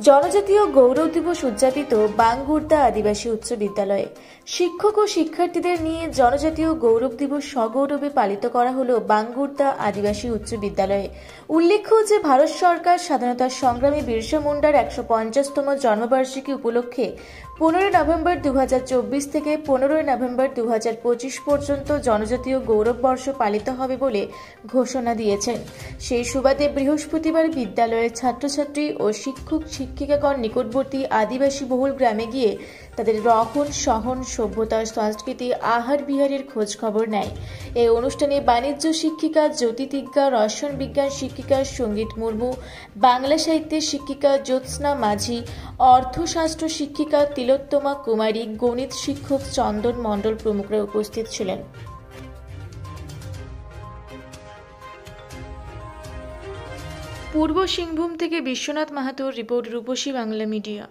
জনজাতীয় গৌরব দিবস উদযাপিত বাঙ্গুর্দা আদিবাসী উচ্চ বিদ্যালয়ে শিক্ষক ও শিক্ষার্থীদের নিয়ে জনজাতীয় গৌরব দিবস সগৌরবে পালিত করা হলো বাঙ্গুর্দা আদিবাসী উচ্চ বিদ্যালয়ে। উল্লেখ্য যে ভারত সরকার স্বাধীনতা সংগ্রামী বিরসা মুন্ডার ১৫০তম জন্মবার্ষিকী উপলক্ষে ১৫ নভেম্বর ২০২৪ থেকে ১৫ নভেম্বর ২০২৫ পর্যন্ত জনজাতীয় গৌরব বর্ষ পালিত হবে বলে ঘোষণা দিয়েছেন। সেই সুবাদে বৃহস্পতিবার বিদ্যালয়ের ছাত্রছাত্রী ও শিক্ষিকাগণ নিকটবর্তী আদিবাসী বহুল গ্রামে গিয়ে তাদের রহন সহন সভ্যতা সংস্কৃতি আহার বিহারের খোঁজ খবর নেয়। এই অনুষ্ঠানে বাণিজ্য শিক্ষিকা জ্যোতিতিজ্ঞা, রসায়ন বিজ্ঞান শিক্ষিকা সঙ্গীত মুর্মু, বাংলা সাহিত্যের শিক্ষিকা জ্যোৎস্না মাঝি, অর্থশাস্ত্র শিক্ষিকা তিলোত্তমা কুমারী, গণিত শিক্ষক চন্দন মণ্ডল প্রমুখরা উপস্থিত ছিলেন। পূর্ব সিংভূম থেকে বিশ্বনাথ মাহাতোর রিপোর্ট, রূপসী বাংলা মিডিয়া।